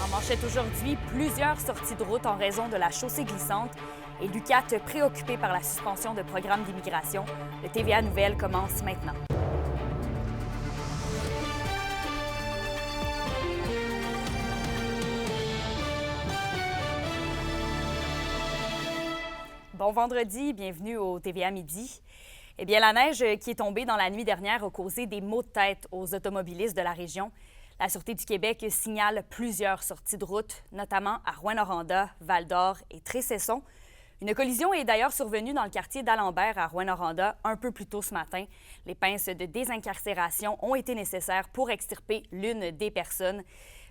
En manchette aujourd'hui, plusieurs sorties de route en raison de la chaussée glissante et l'UQAT préoccupé par la suspension de programmes d'immigration. Le TVA Nouvelles commence maintenant. Bon vendredi, bienvenue au TVA Midi. Eh bien, la neige qui est tombée dans la nuit dernière a causé des maux de tête aux automobilistes de la région. La Sûreté du Québec signale plusieurs sorties de route, notamment à Rouyn-Noranda, Val-d'Or et Tressesson. Une collision est d'ailleurs survenue dans le quartier d'Alembert à Rouyn-Noranda un peu plus tôt ce matin. Les pinces de désincarcération ont été nécessaires pour extirper l'une des personnes.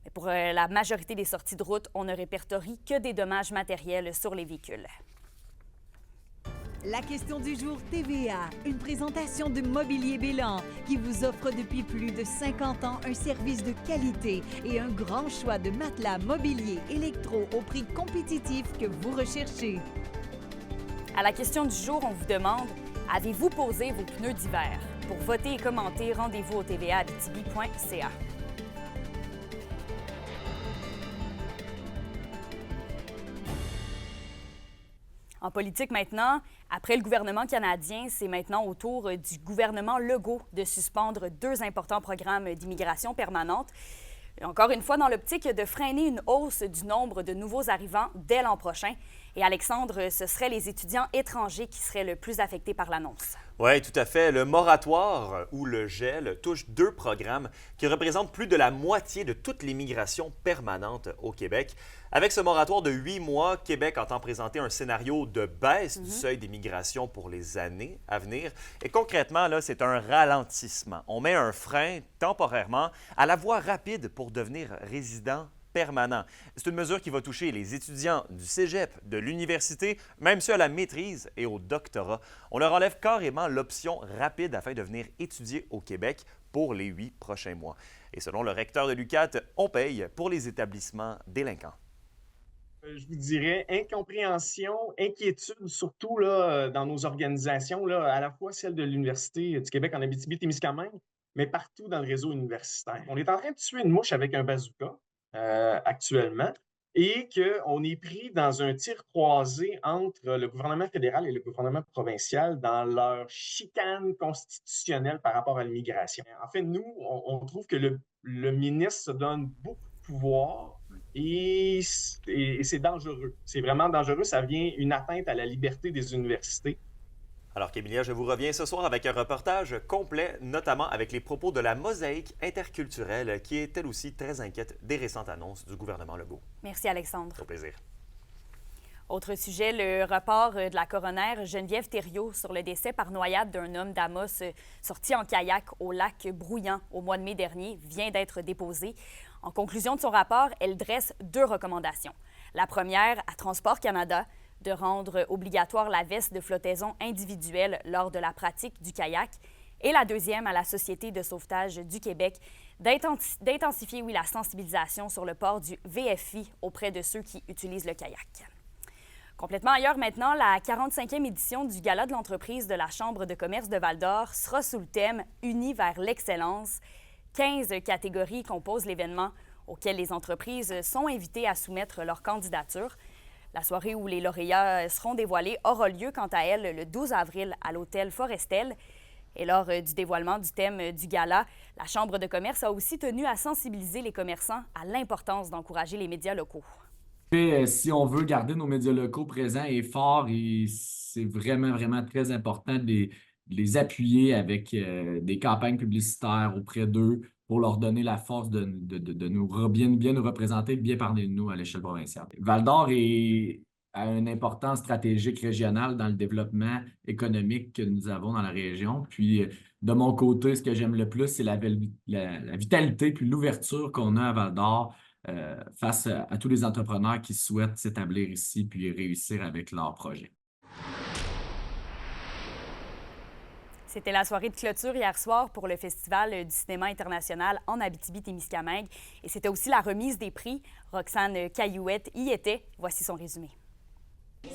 Mais pour la majorité des sorties de route, on ne répertorie que des dommages matériels sur les véhicules. La question du jour TVA, une présentation de Mobilier Bélan qui vous offre depuis plus de 50 ans un service de qualité et un grand choix de matelas mobilier électro au prix compétitif que vous recherchez. À la question du jour, on vous demande « Avez-vous posé vos pneus d'hiver? » Pour voter et commenter, rendez-vous au tvaabitibi.ca. En politique maintenant, après le gouvernement canadien, c'est maintenant au tour du gouvernement Legault de suspendre 2 importants programmes d'immigration permanente. Et encore une fois, dans l'optique de freiner une hausse du nombre de nouveaux arrivants dès l'an prochain. Et Alexandre, ce seraient les étudiants étrangers qui seraient le plus affectés par l'annonce. Oui, tout à fait. Le moratoire ou le gel touche 2 programmes qui représentent plus de la moitié de toute l'immigration permanente au Québec. Avec ce moratoire de 8 mois, Québec entend présenter un scénario de baisse du seuil d'immigration pour les années à venir. Et concrètement, là, c'est un ralentissement. On met un frein temporairement à la voie rapide pour devenir résident permanent. C'est une mesure qui va toucher les étudiants du cégep, de l'université, même ceux à la maîtrise et au doctorat. On leur enlève carrément l'option rapide afin de venir étudier au Québec pour les 8 prochains mois. Et selon le recteur de l'UQAT, on paye pour les établissements délinquants. Je vous dirais incompréhension, inquiétude, surtout là, dans nos organisations, là, à la fois celle de l'Université du Québec en Abitibi-Témiscamingue, mais partout dans le réseau universitaire. On est en train de tuer une mouche avec un bazooka actuellement et qu'on est pris dans un tir croisé entre le gouvernement fédéral et le gouvernement provincial dans leur chicane constitutionnelle par rapport à l'immigration. En fait, nous, on trouve que le ministre se donne beaucoup de pouvoir. Et c'est dangereux. C'est vraiment dangereux. Ça vient une atteinte à la liberté des universités. Alors qu'Emilia, je vous reviens ce soir avec un reportage complet, notamment avec les propos de la mosaïque interculturelle qui est elle aussi très inquiète des récentes annonces du gouvernement Legault. Merci Alexandre. Au plaisir. Autre sujet, le rapport de la coroner Geneviève Thériault sur le décès par noyade d'un homme d'Amos sorti en kayak au lac Brouillan au mois de mai dernier vient d'être déposé. En conclusion de son rapport, elle dresse 2 recommandations. La première, à Transport Canada, de rendre obligatoire la veste de flottaison individuelle lors de la pratique du kayak. Et la deuxième, à la Société de sauvetage du Québec, d'intensifier la sensibilisation sur le port du VFI auprès de ceux qui utilisent le kayak. Complètement ailleurs maintenant, la 45e édition du Gala de l'entreprise de la Chambre de commerce de Val-d'Or sera sous le thème « Unis vers l'excellence ». 15 catégories composent l'événement auquel les entreprises sont invitées à soumettre leur candidature. La soirée où les lauréats seront dévoilés aura lieu, quant à elle, le 12 avril à l'hôtel Forestel. Et lors du dévoilement du thème du gala, la Chambre de commerce a aussi tenu à sensibiliser les commerçants à l'importance d'encourager les médias locaux. Si on veut garder nos médias locaux présents et forts, et c'est vraiment, vraiment très important de les appuyer avec des campagnes publicitaires auprès d'eux pour leur donner la force de bien nous représenter, de bien parler de nous à l'échelle provinciale. Val-d'Or a une importance stratégique régionale dans le développement économique que nous avons dans la région. Puis, de mon côté, ce que j'aime le plus, c'est la vitalité puis l'ouverture qu'on a à Val-d'Or face à tous les entrepreneurs qui souhaitent s'établir ici puis réussir avec leurs projets. C'était la soirée de clôture hier soir pour le Festival du cinéma international en Abitibi-Témiscamingue. Et c'était aussi la remise des prix. Roxane Caillouette y était. Voici son résumé.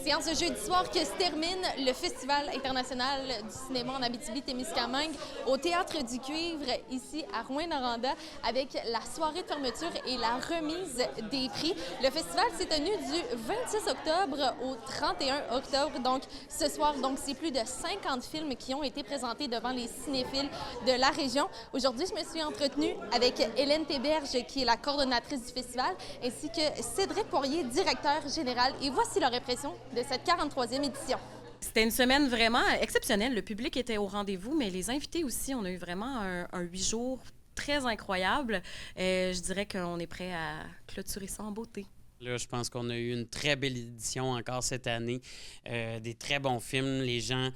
C'est en ce jeudi soir que se termine le Festival international du cinéma en Abitibi-Témiscamingue au Théâtre du Cuivre, ici à Rouyn-Noranda, avec la soirée de fermeture et la remise des prix. Le festival s'est tenu du 26 octobre au 31 octobre. Donc, ce soir, c'est plus de 50 films qui ont été présentés devant les cinéphiles de la région. Aujourd'hui, je me suis entretenue avec Hélène Théberge, qui est la coordonnatrice du festival, ainsi que Cédric Poirier, directeur général. Et voici leur impression de cette 43e édition. C'était une semaine vraiment exceptionnelle. Le public était au rendez-vous, mais les invités aussi. On a eu vraiment un 8 jours très incroyable. Je dirais qu'on est prêt à clôturer ça en beauté. Là, je pense qu'on a eu une très belle édition encore cette année, des très bons films, les gens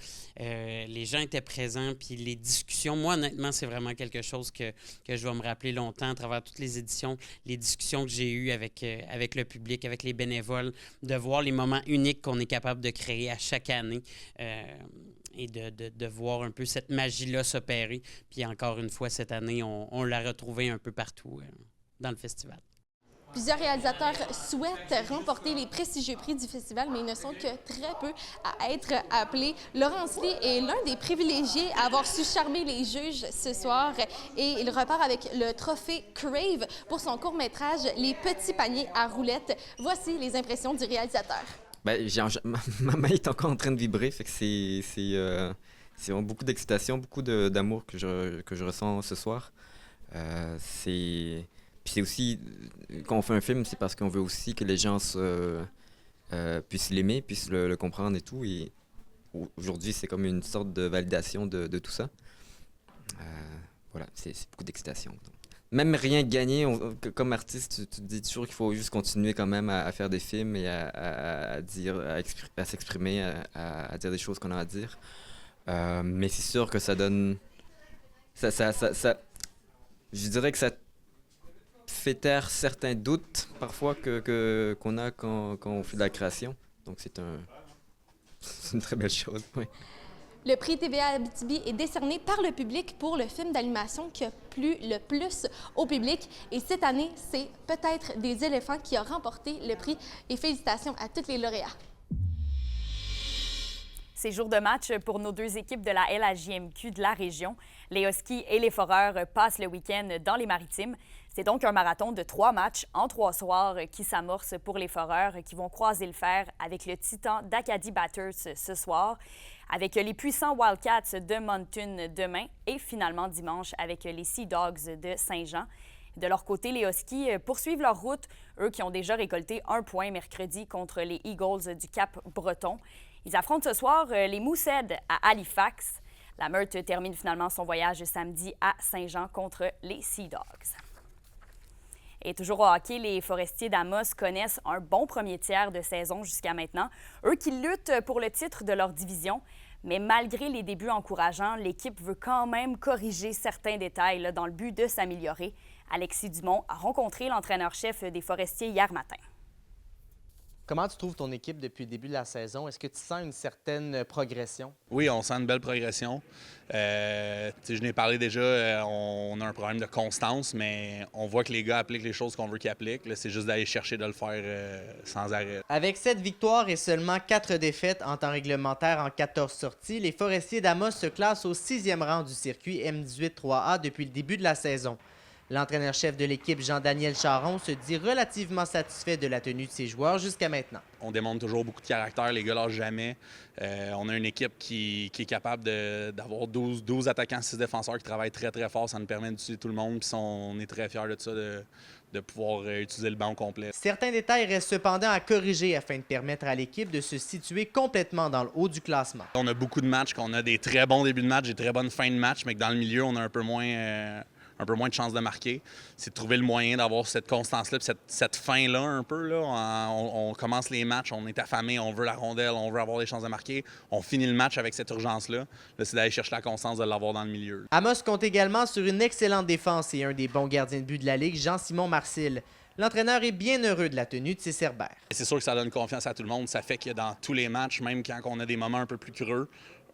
étaient présents, puis les discussions, moi honnêtement, c'est vraiment quelque chose que je vais me rappeler longtemps à travers toutes les éditions, les discussions que j'ai eues avec le public, avec les bénévoles, de voir les moments uniques qu'on est capable de créer à chaque année et de voir un peu cette magie-là s'opérer. Puis encore une fois, cette année, on l'a retrouvée un peu partout dans le festival. Plusieurs réalisateurs souhaitent remporter les prestigieux prix du festival, mais ils ne sont que très peu à être appelés. Laurence Lee est l'un des privilégiés à avoir su charmer les juges ce soir et il repart avec le trophée Crave pour son court-métrage « Les petits paniers à roulettes ». Voici les impressions du réalisateur. Ma main est encore en train de vibrer, fait que c'est vraiment beaucoup d'excitation, beaucoup d'amour que je ressens ce soir. Puis c'est aussi, quand on fait un film, c'est parce qu'on veut aussi que les gens puissent l'aimer, puissent le comprendre et tout. Et aujourd'hui, c'est comme une sorte de validation de tout ça. Voilà, c'est beaucoup d'excitation. Même rien gagné, comme artiste, tu te dis toujours qu'il faut juste continuer quand même à faire des films et à s'exprimer, à dire des choses qu'on a à dire. Mais c'est sûr que ça donne... je dirais que ça fait taire certains doutes parfois qu'on a quand on fait de la création. Donc c'est une très belle chose, oui. Le prix TVA Abitibi est décerné par le public pour le film d'animation qui a plu le plus au public. Et cette année, c'est Peut-être des éléphants qui a remporté le prix. Et félicitations à tous les lauréats. C'est jour de match pour nos deux équipes de la LHJMQ de la région. Les Huskies et les Foreurs passent le week-end dans les Maritimes. C'est donc un marathon de 3 matchs en 3 soirs qui s'amorce pour les Foreurs qui vont croiser le fer avec le Titan d'Acadie Batters ce soir, avec les puissants Wildcats de Moncton demain et finalement dimanche avec les Sea Dogs de Saint-Jean. De leur côté, les Huskies poursuivent leur route, eux qui ont déjà récolté 1 point mercredi contre les Eagles du Cap-Breton. Ils affrontent ce soir les Mooseheads à Halifax. La Meurthe termine finalement son voyage samedi à Saint-Jean contre les Sea Dogs. Et toujours au hockey, les Forestiers d'Amos connaissent un bon premier tiers de saison jusqu'à maintenant. Eux qui luttent pour le titre de leur division. Mais malgré les débuts encourageants, l'équipe veut quand même corriger certains détails dans le but de s'améliorer. Alexis Dumont a rencontré l'entraîneur-chef des Forestiers hier matin. Comment tu trouves ton équipe depuis le début de la saison? Est-ce que tu sens une certaine progression? Oui, on sent une belle progression. Je n'ai parlé déjà, on a un problème de constance, mais on voit que les gars appliquent les choses qu'on veut qu'ils appliquent. Là, c'est juste d'aller chercher de le faire sans arrêt. Avec 7 victoires et seulement 4 défaites en temps réglementaire en 14 sorties, les Forestiers d'Amos se classent au 6e rang du circuit M18 3A depuis le début de la saison. L'entraîneur-chef de l'équipe, Jean-Daniel Charon, se dit relativement satisfait de la tenue de ses joueurs jusqu'à maintenant. On démontre toujours beaucoup de caractère, les gars lâchent jamais. On a une équipe qui est capable d'avoir 12 attaquants, 6 défenseurs qui travaillent très très fort. Ça nous permet d'utiliser tout le monde, puis on est très fiers de ça, de pouvoir utiliser le banc au complet. Certains détails restent cependant à corriger afin de permettre à l'équipe de se situer complètement dans le haut du classement. On a beaucoup de matchs, qu'on a des très bons débuts de match, des très bonnes fins de match, mais que dans le milieu, on a un peu moins de chances de marquer. C'est de trouver le moyen d'avoir cette constance-là, cette fin-là un peu. Là. On commence les matchs, on est affamé, on veut la rondelle, on veut avoir des chances de marquer. On finit le match avec cette urgence-là. Là, c'est d'aller chercher la constance de l'avoir dans le milieu. Amos compte également sur une excellente défense et un des bons gardiens de but de la Ligue, Jean-Simon Marcil. L'entraîneur est bien heureux de la tenue de ses Cerbères. C'est sûr que ça donne confiance à tout le monde. Ça fait que dans tous les matchs, même quand on a des moments un peu plus creux,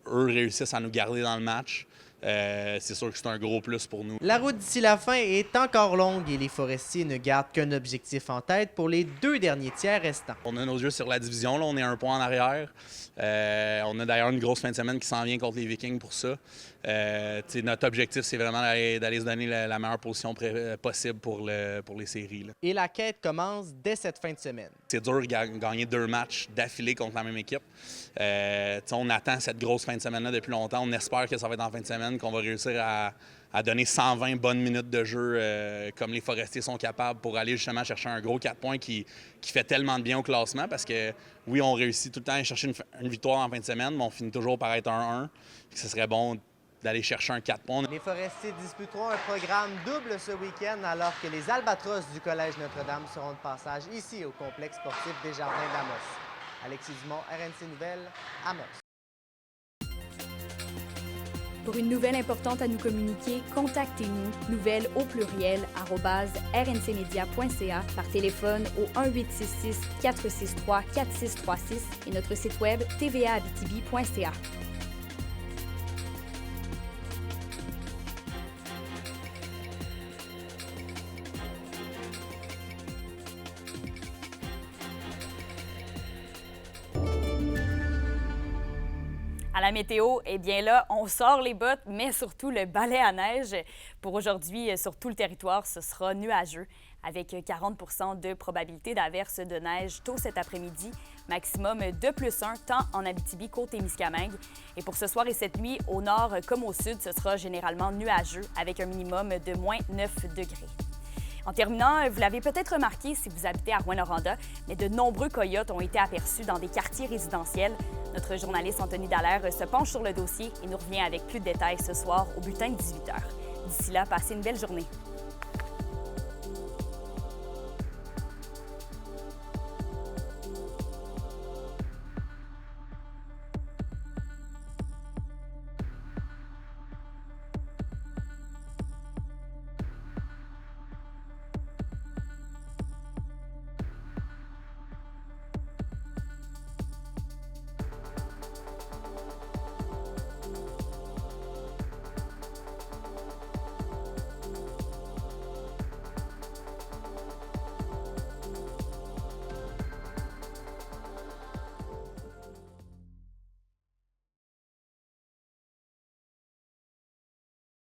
eux réussissent à nous garder dans le match. c'est sûr que c'est un gros plus pour nous. La route d'ici la fin est encore longue et les forestiers ne gardent qu'un objectif en tête pour les 2 derniers tiers restants. On a nos yeux sur la division, là, on est un point en arrière. On a d'ailleurs une grosse fin de semaine qui s'en vient contre les Vikings pour ça. Notre objectif, c'est vraiment d'aller se donner la meilleure position possible pour les séries, là. Et la quête commence dès cette fin de semaine. C'est dur de gagner 2 matchs d'affilée contre la même équipe. On attend cette grosse fin de semaine-là depuis longtemps. On espère que ça va être en fin de semaine, qu'on va réussir à donner 120 bonnes minutes de jeu comme les Forestiers sont capables pour aller justement chercher un gros 4 points qui fait tellement de bien au classement parce que, oui, on réussit tout le temps à chercher une victoire en fin de semaine, mais on finit toujours par être 1-1. Ce serait bon d'aller chercher un 4 points. Les Forestiers disputeront un programme double ce week-end alors que les Albatros du Collège Notre-Dame seront de passage ici au complexe sportif des Jardins d'Amos. Alexis Dumont, RNC Nouvelles, Amos. Pour une nouvelle importante à nous communiquer, contactez-nous, nouvelles au pluriel, @rncmedia.ca, par téléphone au 1-866-463-4636 et notre site web tvaabitibi.ca. À la météo, eh bien là, on sort les bottes, mais surtout le balai à neige. Pour aujourd'hui, sur tout le territoire, ce sera nuageux, avec 40 % de probabilité d'averse de neige tôt cet après-midi, maximum de +1, tant en Abitibi-Côte-Témiscamingue. Et pour ce soir et cette nuit, au nord comme au sud, ce sera généralement nuageux, avec un minimum de -9 degrés. En terminant, vous l'avez peut-être remarqué si vous habitez à Rouyn-Noranda, mais de nombreux coyotes ont été aperçus dans des quartiers résidentiels. Notre journaliste Anthony Dallaire se penche sur le dossier et nous revient avec plus de détails ce soir au bulletin de 18h. D'ici là, passez une belle journée.